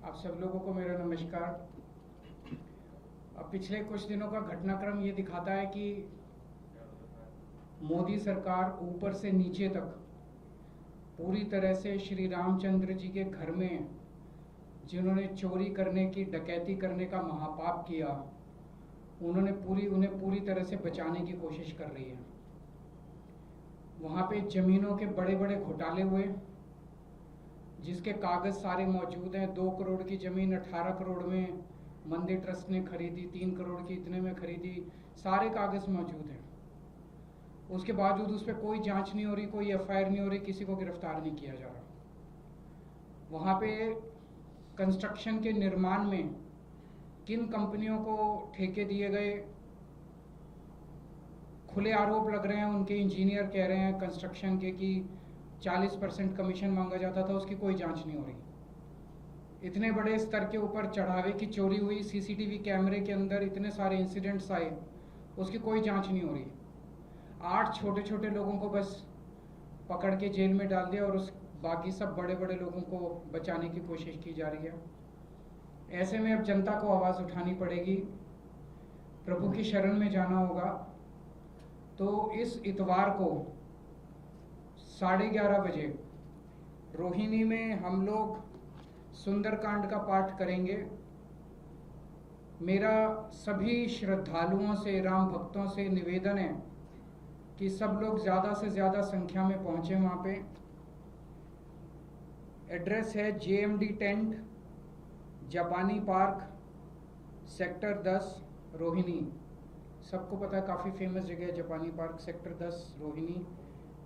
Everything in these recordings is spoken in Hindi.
आप सब लोगों को मेरा नमस्कार। अब पिछले कुछ दिनों का घटनाक्रम ये दिखाता है कि मोदी सरकार ऊपर से नीचे तक पूरी तरह से श्री रामचंद्र जी के घर में जिन्होंने चोरी करने की, डकैती करने का महापाप किया, उन्हें पूरी तरह से बचाने की कोशिश कर रही है। वहाँ पे ज़मीनों के बड़े बड़े घोटाले हुए, जिसके कागज़ सारे मौजूद हैं। 2 करोड़ की ज़मीन 18 करोड़ में मंदिर ट्रस्ट ने खरीदी, 3 करोड़ की इतने में खरीदी, सारे कागज़ मौजूद हैं। उसके बावजूद उस पर कोई जांच नहीं हो रही, कोई एफआईआर नहीं हो रही, किसी को गिरफ्तार नहीं किया जा रहा। वहाँ पे कंस्ट्रक्शन के निर्माण में किन कंपनियों को ठेके दिए गए, खुले आरोप लग रहे हैं। उनके इंजीनियर कह रहे हैं कंस्ट्रक्शन के कि 40% कमीशन मांगा जाता था, उसकी कोई जांच नहीं हो रही। इतने बड़े स्तर के ऊपर चढ़ावे की चोरी हुई, सीसीटीवी कैमरे के अंदर इतने सारे इंसिडेंट्स आए, उसकी कोई जांच नहीं हो रही। 8 छोटे छोटे लोगों को बस पकड़ के जेल में डाल दिया और उस बाकी सब बड़े बड़े लोगों को बचाने की कोशिश की जा रही है। ऐसे में अब जनता को आवाज़ उठानी पड़ेगी, प्रभु की शरण में जाना होगा। तो इस इतवार को 11:30 बजे रोहिणी में हम लोग सुंदरकांड का पाठ करेंगे। मेरा सभी श्रद्धालुओं से, राम भक्तों से निवेदन है कि सब लोग ज़्यादा से ज़्यादा संख्या में पहुँचें वहाँ पे। एड्रेस है JMD टेंट, जापानी पार्क, सेक्टर 10, रोहिणी। सबको पता है, काफ़ी फेमस जगह है जापानी park, sector 10, Rohini,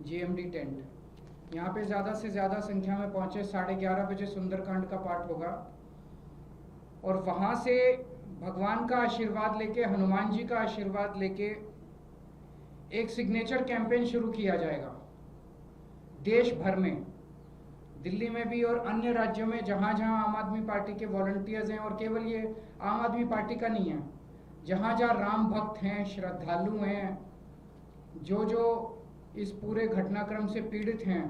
JMD tent. यहाँ पे ज़्यादा से ज़्यादा संख्या में पहुँचे। 11:30 बजे सुंदरकांड का पाठ होगा और वहाँ से भगवान का आशीर्वाद लेके, हनुमान जी का आशीर्वाद लेके एक सिग्नेचर कैंपेन शुरू किया जाएगा देश भर में, दिल्ली में भी और अन्य राज्यों में जहाँ जहाँ आम आदमी पार्टी के वॉलंटियर्स हैं। और केवल ये आम आदमी पार्टी का नहीं है, जहाँ जहाँ राम भक्त हैं, श्रद्धालु हैं, जो इस पूरे घटनाक्रम से पीड़ित हैं,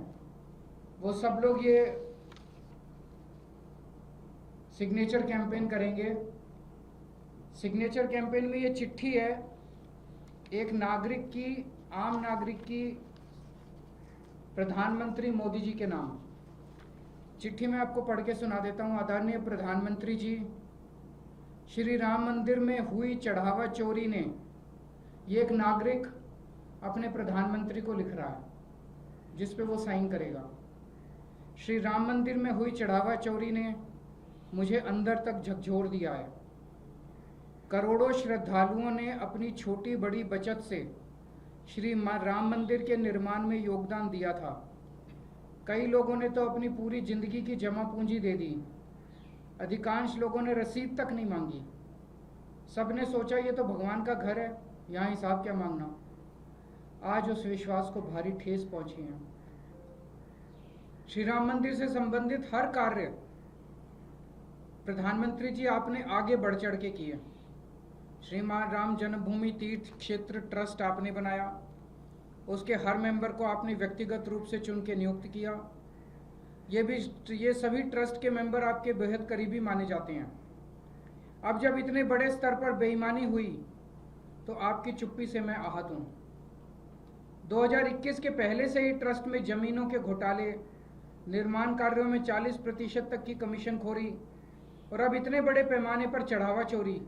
वो सब लोग ये सिग्नेचर कैंपेन करेंगे। सिग्नेचर कैंपेन में ये चिट्ठी है एक नागरिक की, आम नागरिक की, प्रधानमंत्री मोदी जी के नाम। चिट्ठी मैं आपको पढ़ के सुना देता हूँ। आदरणीय प्रधानमंत्री जी, श्री राम मंदिर में हुई चढ़ावा चोरी ने, ये एक नागरिक अपने प्रधानमंत्री को लिख रहा है जिस पे वो साइन करेगा। श्री राम मंदिर में हुई चढ़ावा चोरी ने मुझे अंदर तक झकझोर दिया है। करोड़ों श्रद्धालुओं ने अपनी छोटी बड़ी बचत से श्री राम मंदिर के निर्माण में योगदान दिया था। कई लोगों ने तो अपनी पूरी जिंदगी की जमा पूंजी दे दी। अधिकांश लोगों ने रसीद तक नहीं मांगी। सब ने सोचा ये तो भगवान का घर है, यहाँ हिसाब क्या मांगना। आज उस विश्वास को भारी ठेस पहुंची है। श्री राम मंदिर से संबंधित हर कार्य प्रधानमंत्री जी आपने आगे बढ़ चढ़ के किए। श्रीमान राम जन्मभूमि तीर्थ क्षेत्र ट्रस्ट आपने बनाया, उसके हर मेंबर को आपने व्यक्तिगत रूप से चुन के नियुक्त किया। ये सभी ट्रस्ट के मेंबर आपके बेहद करीबी माने जाते हैं। अब जब इतने बड़े स्तर पर बेईमानी हुई तो आपकी चुप्पी से मैं आहत हूँ। 2021 के पहले से ही ट्रस्ट में जमीनों के घोटाले, निर्माण कार्यों में 40% तक की कमीशनखोरी और अब इतने बड़े पैमाने पर चढ़ावा चोरी,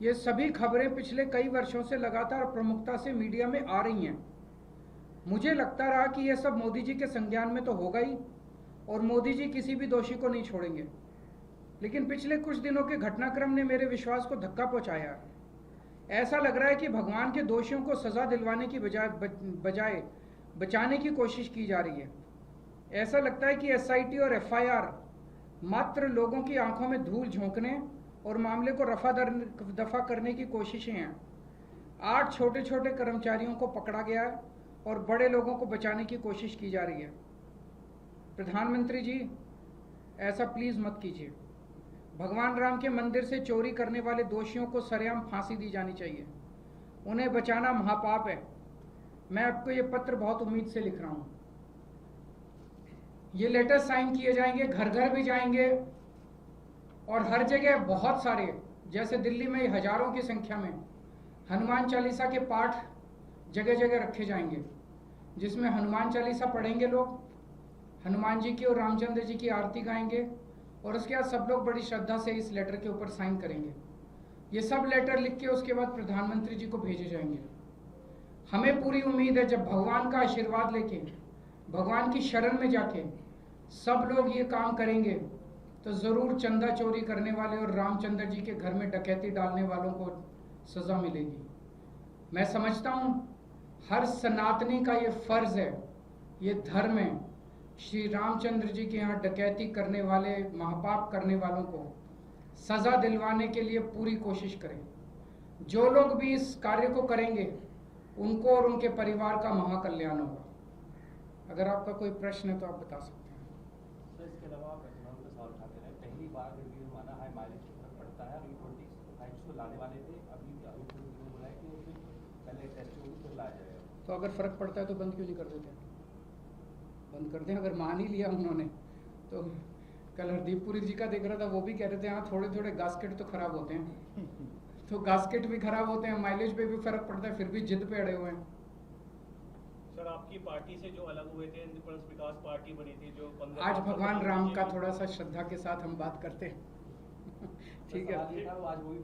ये सभी खबरें पिछले कई वर्षों से लगातार प्रमुखता से मीडिया में आ रही हैं। मुझे लगता रहा कि यह सब मोदी जी के संज्ञान में तो होगा ही और मोदी जी किसी भी दोषी को नहीं छोड़ेंगे, लेकिन पिछले कुछ दिनों के घटनाक्रम ने मेरे विश्वास को धक्का पहुंचाया। ऐसा लग रहा है कि भगवान के दोषियों को सजा दिलवाने की बजाय बचाने की कोशिश की जा रही है। ऐसा लगता है कि SIT और FIR मात्र लोगों की आंखों में धूल झोंकने और मामले को दफा करने की कोशिशें हैं। 8 छोटे छोटे कर्मचारियों को पकड़ा गया है और बड़े लोगों को बचाने की कोशिश की जा रही है। प्रधानमंत्री जी, ऐसा प्लीज़ मत कीजिए। भगवान राम के मंदिर से चोरी करने वाले दोषियों को सरेआम फांसी दी जानी चाहिए। उन्हें बचाना महापाप है। मैं आपको ये पत्र बहुत उम्मीद से लिख रहा हूँ। ये लेटर साइन किए जाएंगे, घर घर भी जाएंगे और हर जगह बहुत सारे, जैसे दिल्ली में हजारों की संख्या में हनुमान चालीसा के पाठ जगह जगह रखे जाएंगे, जिसमें हनुमान चालीसा पढ़ेंगे लोग, हनुमान जी की और रामचंद्र जी की आरती गाएंगे, और उसके बाद सब लोग बड़ी श्रद्धा से इस लेटर के ऊपर साइन करेंगे। ये सब लेटर लिख के उसके बाद प्रधानमंत्री जी को भेजे जाएंगे। हमें पूरी उम्मीद है जब भगवान का आशीर्वाद लेके, भगवान की शरण में जाके सब लोग ये काम करेंगे तो ज़रूर चंदा चोरी करने वाले और रामचंद्र जी के घर में डकैती डालने वालों को सज़ा मिलेगी। मैं समझता हूँ हर सनातनी का ये फ़र्ज़ है, ये धर्म है, श्री रामचंद्र जी के यहाँ डकैती करने वाले, महापाप करने वालों को सज़ा दिलवाने के लिए पूरी कोशिश करें। जो लोग भी इस कार्य को करेंगे उनको और उनके परिवार का महाकल्याण होगा। अगर आपका कोई प्रश्न है तो आप बता सकते हैं। सर, इसके अलावा आप इतना का सवाल उठाते रहे, पहली बार रिव्यू माना है, माइलेज फर्क पड़ता है। अभी 25 को लाने वाले थे, अभी बोला है कि वो फिर पहले टेस्ट होगी फिर लाया जाएगा। तो अगर फर्क पड़ता है तो बंद क्यों नहीं कर देते? बंद कर दें। अगर मान ही लिया उन्होंने तो। कल हरदीप पुरी जी का देख रहा था, वो भी कह रहे थे हाँ थोड़े थोड़े गास्केट तो खराब होते हैं। तो गास्केट भी खराब होते हैं, माइलेज पे भी फर्क पड़ता है, फिर भी जिद पे अड़े हुए हैं। सर, आपकी पार्टी से जो अलग हुए थे, इंडिपेंडेंस विकास पार्टी बनी थी जो 15 आज भगवान राम का थोड़ा सा श्रद्धा के साथ हम बात करते हैं। ठीक है। आज वो भी